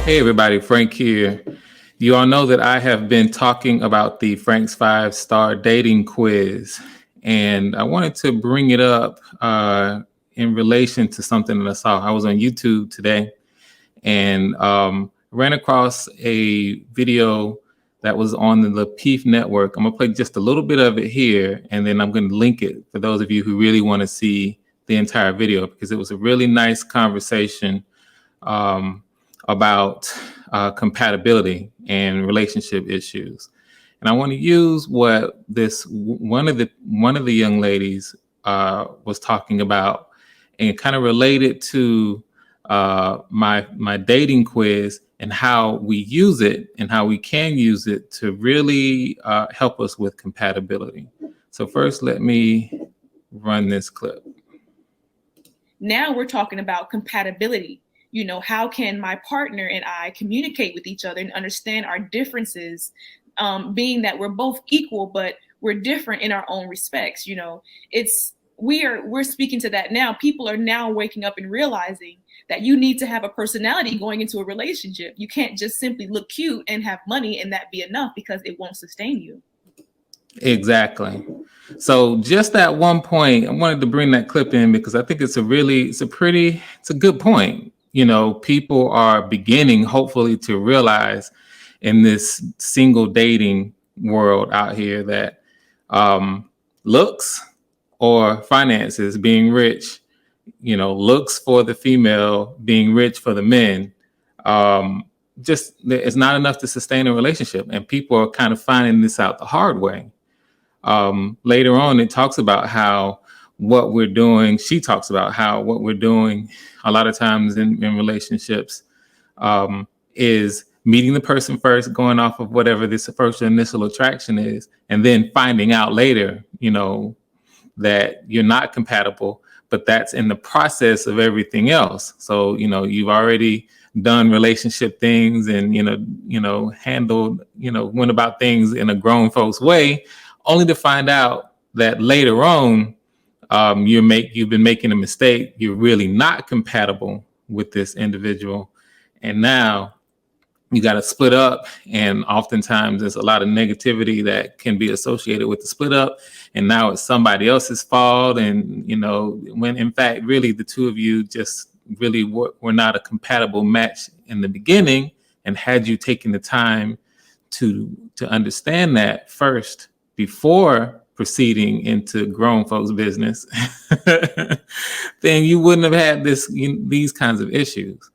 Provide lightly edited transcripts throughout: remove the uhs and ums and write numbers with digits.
Hey everybody, Frank here. You all know that I have been talking about the Frank's 5-star dating quiz, and I wanted to bring it up in relation to something that I saw. I was on YouTube today and ran across a video that was on the Peef network. I'm gonna play just a little bit of it here, and then I'm gonna link it for those of you who really want to see the entire video because it was a really nice conversation um, about compatibility and relationship issues. And I want to use what this one of the young ladies was talking about, and kind of relate it to my dating quiz and how we use it and how we can use it to really help us with compatibility. So first, let me run this clip. Now we're talking about compatibility. How can my partner and I communicate with each other and understand our differences, being that we're both equal, but we're different in our own respects. We're speaking to that now. People are now waking up and realizing that you need to have a personality going into a relationship. You can't just simply look cute and have money and that be enough, because it won't sustain you. Exactly. So just at one point, I wanted to bring that clip in because I think it's a good point. People are beginning, hopefully, to realize in this single dating world out here that looks or finances, being rich, looks for the female, being rich for the men, just it's not enough to sustain a relationship. And people are kind of finding this out the hard way. Later on, it talks about how what we're doing, she talks about how what we're doing a lot of times in relationships is meeting the person first, going off of whatever this first initial attraction is, and then finding out later, that you're not compatible, but that's in the process of everything else. So, you've already done relationship things and, handled, went about things in a grown folks way, only to find out that later on, you've been making a mistake. You're really not compatible with this individual, and now you got to split up. And oftentimes, there's a lot of negativity that can be associated with the split up, and now it's somebody else's fault. And when in fact, really, the two of you just really were not a compatible match in the beginning. And had you taken the time to understand that first before proceeding into grown folks' business, then you wouldn't have had these kinds of issues.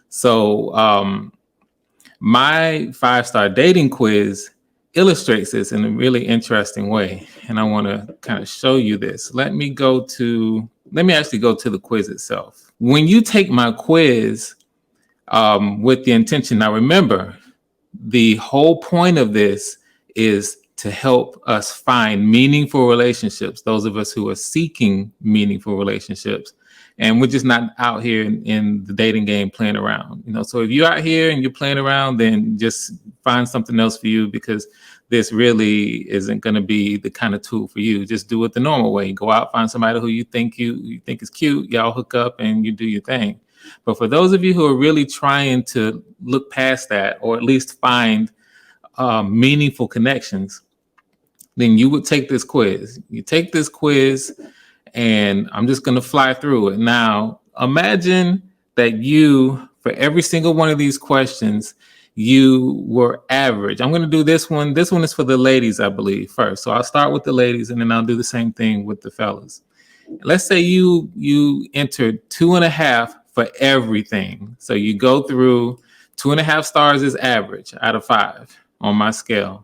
So my 5-star dating quiz illustrates this in a really interesting way, and I want to kind of show you this. Let me actually go to the quiz itself. When you take my quiz with the intention, now remember, the whole point of this is to help us find meaningful relationships, those of us who are seeking meaningful relationships. And we're just not out here in the dating game playing around. So if you're out here and you're playing around, then just find something else for you, because this really isn't going to be the kind of tool for you. Just do it the normal way. Go out, find somebody who you think is cute, y'all hook up and you do your thing. But for those of you who are really trying to look past that, or at least find meaningful connections, then you would take this quiz. You take this quiz, and I'm just going to fly through it. Now, imagine that for every single one of these questions, you were average. I'm going to do this one. This one is for the ladies, I believe, first. So I'll start with the ladies, and then I'll do the same thing with the fellas. Let's say you entered 2.5 for everything. So you go through 2.5 stars is average out of 5 on my scale.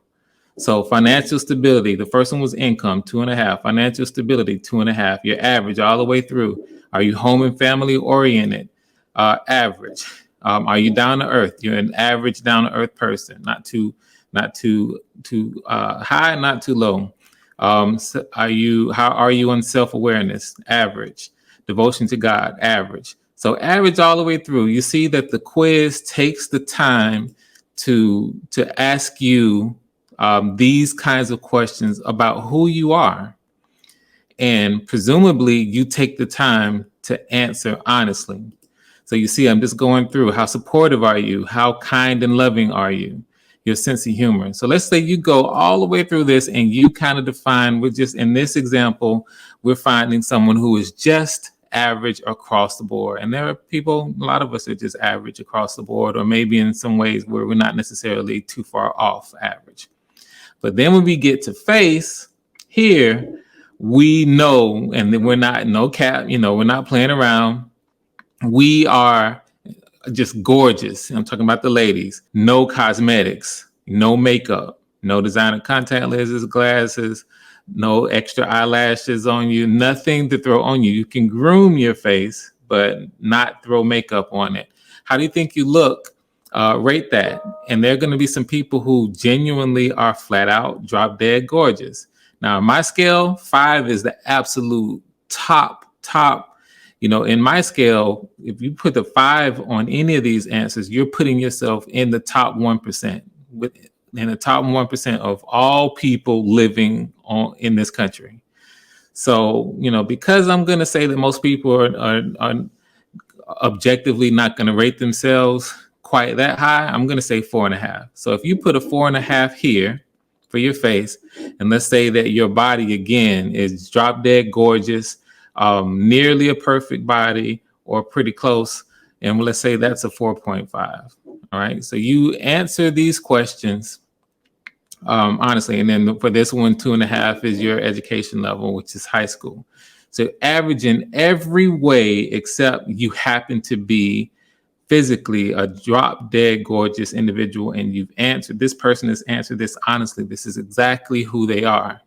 So financial stability, the first one was income, 2.5. Financial stability, 2.5. You're average all the way through. Are you home and family oriented? Average. Are you down to earth? You're an average down to earth person, not too high, not too low. So how are you on self-awareness? Average. Devotion to God, average. So average all the way through. You see that the quiz takes the time to ask you these kinds of questions about who you are. And presumably you take the time to answer honestly. So you see, I'm just going through how supportive are you? How kind and loving are you? Your sense of humor. So let's say you go all the way through this and you kind of define, we're just in this example, we're finding someone who is just average across the board. And there are people, a lot of us are just average across the board, or maybe in some ways where we're not necessarily too far off average. But then when we get to face here, we know, and then we're not, no cap, we're not playing around. We are just gorgeous. I'm talking about the ladies. No cosmetics, no makeup, no designer contact lenses, glasses, no extra eyelashes on you, nothing to throw on you. You can groom your face, but not throw makeup on it. How do you think you look? Rate that. And there are going to be some people who genuinely are flat out drop dead gorgeous. Now, my scale, 5 is the absolute top. In my scale, if you put the 5 on any of these answers, you're putting yourself in the top 1%, in the top 1% of all people living in this country. So, because I'm going to say that most people are objectively not going to rate themselves quite that high, I'm going to say 4.5. So if you put a 4.5 here for your face, and let's say that your body again is drop dead gorgeous, nearly a perfect body or pretty close, and let's say that's a 4.5. All right, so you answer these questions honestly, and then for this one, 2.5 is your education level, which is high school. So average in every way except you happen to be physically a drop dead gorgeous individual, and you've answered, this person has answered this honestly. This is exactly who they are.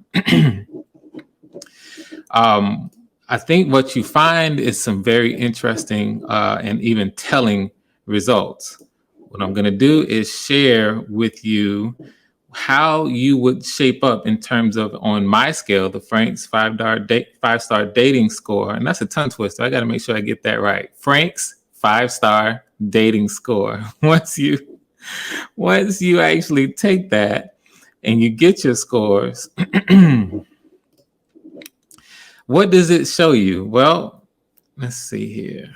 I think what you find is some very interesting and even telling results. What I'm going to do is share with you how you would shape up in terms of, on my scale, the Frank's 5-star dating score. And that's a tongue twister. I got to make sure I get that right. Frank's 5-star dating score. Once you actually take that and you get your scores, what does it show you? Well, let's see here.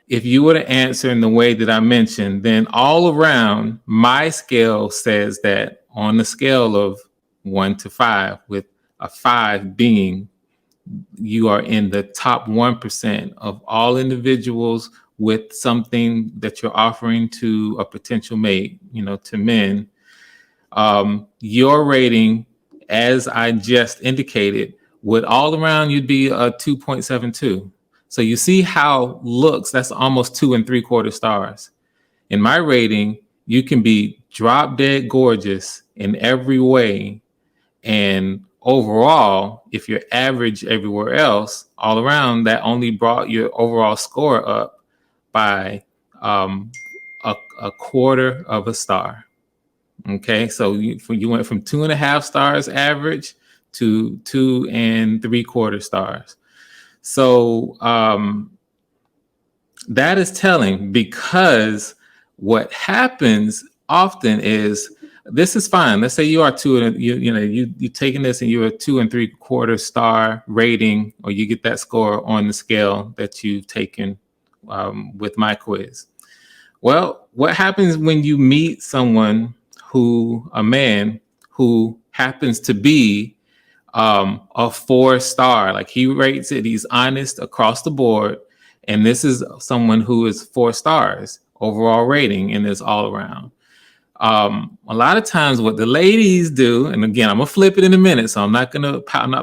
If you were to answer in the way that I mentioned, then all around, my scale says that on the scale of 1 to 5, with a 5 being you are in the top 1% of all individuals with something that you're offering to a potential mate, to men, your rating, as I just indicated, would all around you'd be a 2.72. So you see how looks, that's almost 2.75 stars. In my rating, you can be drop dead gorgeous in every way. And overall, if you're average everywhere else, all around, that only brought your overall score up by a 1/4 star. Okay, so you went from 2.5 stars average to 2.75 stars. So that is telling, because what happens often is, this is fine. Let's say you are you taking this and you're a 2.75 star rating, or you get that score on the scale that you've taken with my quiz. Well, what happens when you meet someone a man who happens to be a 4-star, like he rates it, he's honest across the board, and this is someone who is 4 stars overall rating, and is all around. A lot of times what the ladies do, and again, I'm gonna flip it in a minute, so I'm not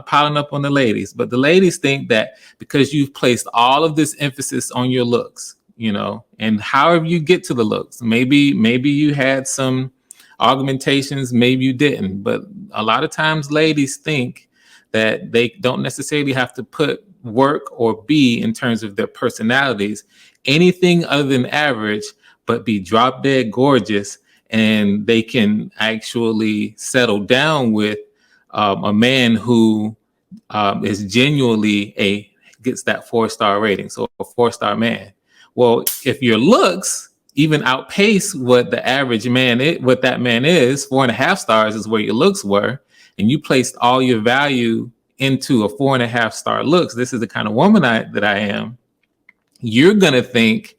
piling up on the ladies, but the ladies think that because you've placed all of this emphasis on your looks, and however you get to the looks, maybe you had some augmentations, maybe you didn't, but a lot of times ladies think that they don't necessarily have to put work or be, in terms of their personalities, anything other than average, but be drop dead gorgeous, and they can actually settle down with a man who is genuinely gets that 4-star rating, so a 4-star man. Well, if your looks even outpace what the average man is, what that man is, 4.5 stars is where your looks were, and you placed all your value into a 4.5 star looks, this is the kind of woman that I am, you're gonna think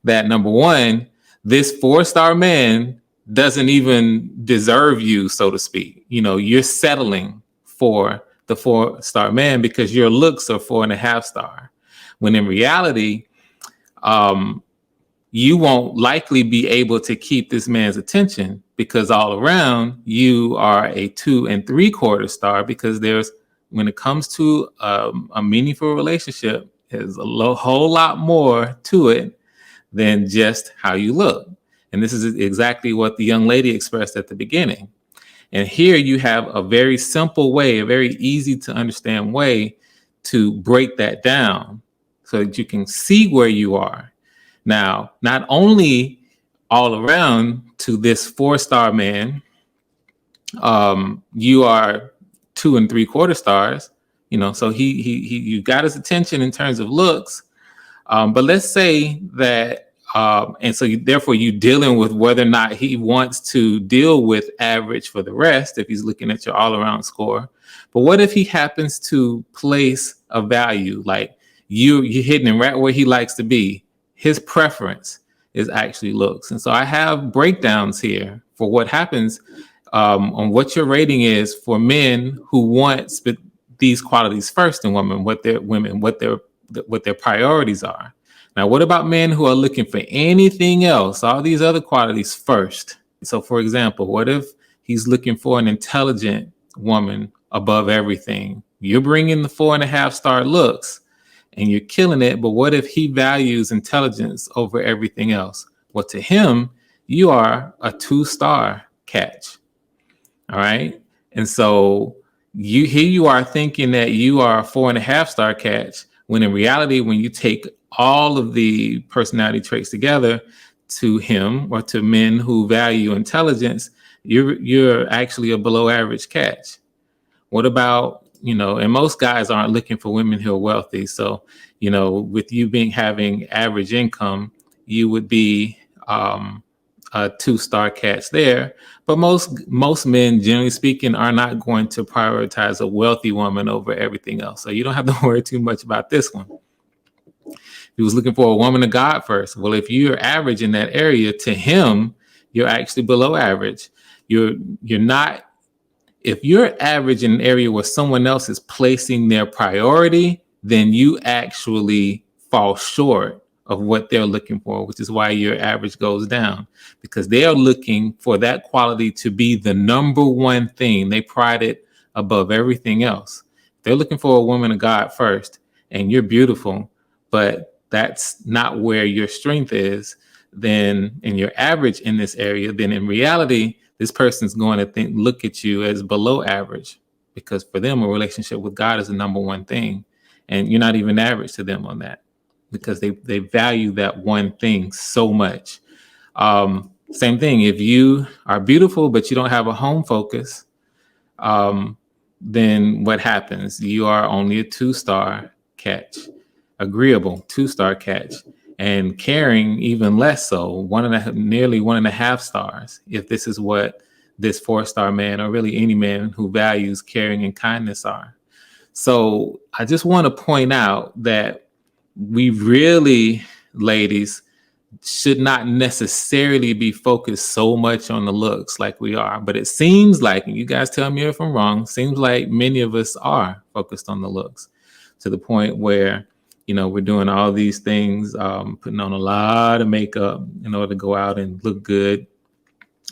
that number one, this 4-star man doesn't even deserve you, so to speak. You're settling for the 4-star man because your looks are 4.5-star. When in reality, you won't likely be able to keep this man's attention because all around you are a 2 3/4 star, because when it comes to a meaningful relationship, there's a whole lot more to it than just how you look. And this is exactly what the young lady expressed at the beginning. And here you have a very simple way, a very easy to understand way to break that down so that you can see where you are. Now, not only all around to this 4-star man, you are 2 3/4 stars, so you got his attention in terms of looks. But let's say that, and so therefore you dealing with whether or not he wants to deal with average for the rest if he's looking at your all around score. But what if he happens to place a value like you're hitting him right where he likes to be? His preference is actually looks. And so I have breakdowns here for what happens on what your rating is for men who want these qualities first in women, what their priorities are. Now, what about men who are looking for anything else, all these other qualities first? So, for example, what if he's looking for an intelligent woman above everything? You're bringing the 4.5-star looks and you're killing it. But what if he values intelligence over everything else? Well, to him, you are a 2-star catch. All right. And so you are thinking that you are a 4.5-star catch, when in reality, when you take all of the personality traits together, to him or to men who value intelligence, you're actually a below average catch. What about, and most guys aren't looking for women who are wealthy. So, with you having average income, you would be a 2-star catch there. But most men, generally speaking, are not going to prioritize a wealthy woman over everything else. So you don't have to worry too much about this one. He was looking for a woman of God first. Well, if you're average in that area, to him, you're actually below average. You're not. If you're average in an area where someone else is placing their priority, then you actually fall short of what they're looking for, which is why your average goes down, because they are looking for that quality to be the number one thing. They pride it above everything else. They're looking for a woman of God first, and you're beautiful, but that's not where your strength is, then, and you're average in this area, then in reality, this person's going to look at you as below average, because for them, a relationship with God is the number one thing. And you're not even average to them on that, because they value that one thing so much. Same thing, if you are beautiful, but you don't have a home focus, then what happens? You are only a 2-star catch, agreeable 2-star catch, and caring even less so, nearly 1.5 stars, if this is what this 4-star man, or really any man who values caring and kindness, are. So I just want to point out that we really, ladies, should not necessarily be focused so much on the looks like we are. But it seems like, and you guys tell me if I'm wrong, seems like many of us are focused on the looks to the point where, we're doing all these things, putting on a lot of makeup in order to go out and look good.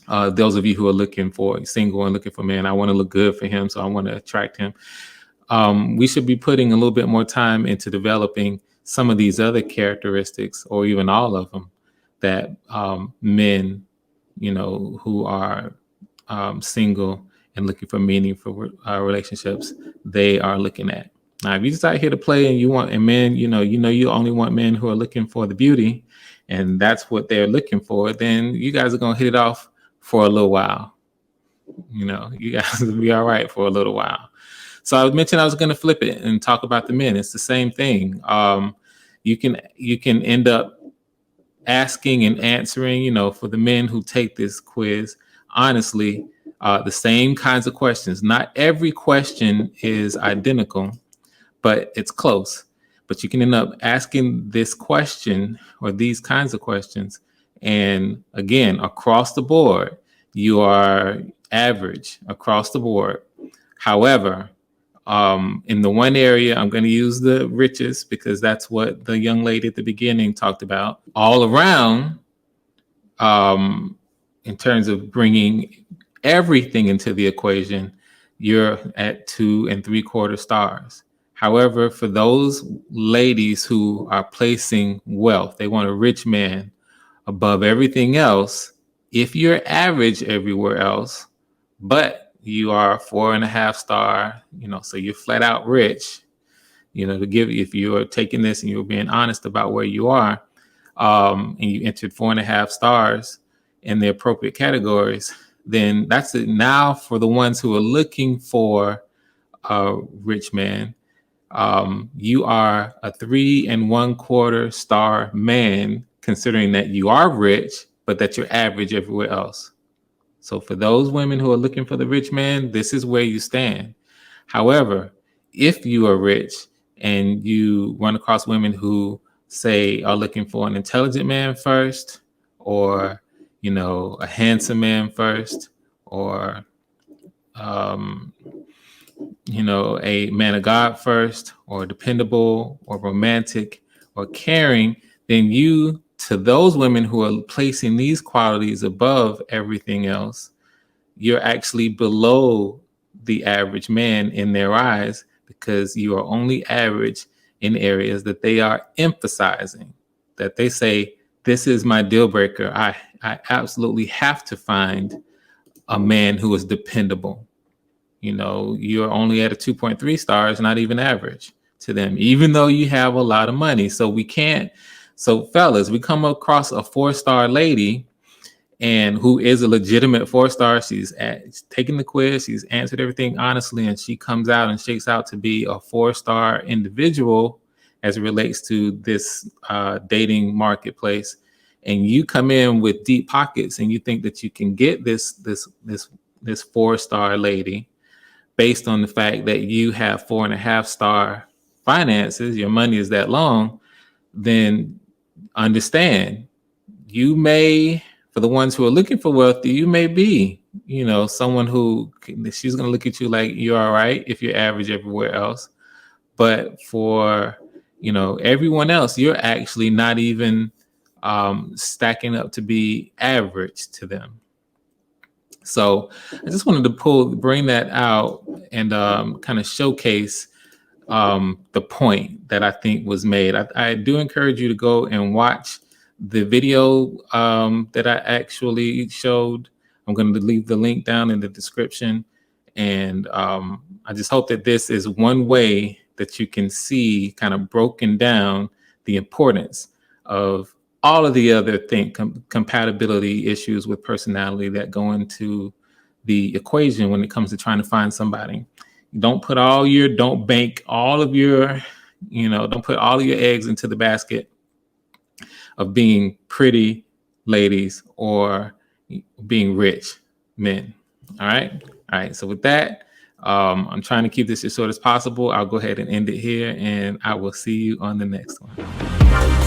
Those of you who are looking for single and looking for men, I want to look good for him, so I want to attract him. We should be putting a little bit more time into developing some of these other characteristics, or even all of them, that men, who are single and looking for meaningful relationships, they are looking at. Now, if you just out here to play and you men, you only want men who are looking for the beauty, and that's what they're looking for, then you guys are going to hit it off for a little while. You guys will be all right for a little while. So I mentioned I was going to flip it and talk about the men. It's the same thing. You can end up asking and answering, for the men who take this quiz, honestly, the same kinds of questions. Not every question is identical, but it's close. But you can end up asking this question or these kinds of questions. And again, across the board, you are average across the board. However, in the one area, I'm going to use the richest because that's what the young lady at the beginning talked about. All around, in terms of bringing everything into the equation, you're at 2 3/4 stars. However, for those ladies who are placing wealth, they want a rich man above everything else. If you're average everywhere else, but you are 4.5 star, so you're flat out rich, to give, if you're taking this and you're being honest about where you are, and you entered 4.5 stars in the appropriate categories, then that's it. Now, for the ones who are looking for a rich man, you are a 3 1/4 star man, considering that you are rich, but that you're average everywhere else. So for those women who are looking for the rich man, this is where you stand. However, if you are rich and you run across women who say are looking for an intelligent man first, or a handsome man first, or a man of God first, or dependable, or romantic, or caring, then to those women who are placing these qualities above everything else, you're actually below the average man in their eyes, because you are only average in areas that they are emphasizing, that they say, this is my deal breaker. I absolutely have to find a man who is dependable. You're only at a 2.3 stars, not even average to them, even though you have a lot of money. So fellas, we come across a 4-star lady and who is a legitimate 4-star. She's taken the quiz, she's answered everything honestly, and she comes out and shakes out to be a 4-star individual as it relates to this dating marketplace. And you come in with deep pockets and you think that you can get this 4-star lady based on the fact that you have 4.5 star finances, your money is that long, then understand, you may, for the ones who are looking for wealthy, you may be, someone who, she's going to look at you like you're all right if you're average everywhere else. But for, everyone else, you're actually not even stacking up to be average to them. So I just wanted to bring that out and kind of showcase the point that I think was made. I do encourage you to go and watch the video that I actually showed. I'm going to leave the link down in the description. And I just hope that this is one way that you can see, kind of broken down, the importance of all of the other compatibility issues with personality that go into the equation when it comes to trying to find somebody. Don't bank all of your, don't put all of your eggs into the basket of being pretty ladies or being rich men. All right. So with that, I'm trying to keep this as short as possible. I'll go ahead and end it here, and I will see you on the next one.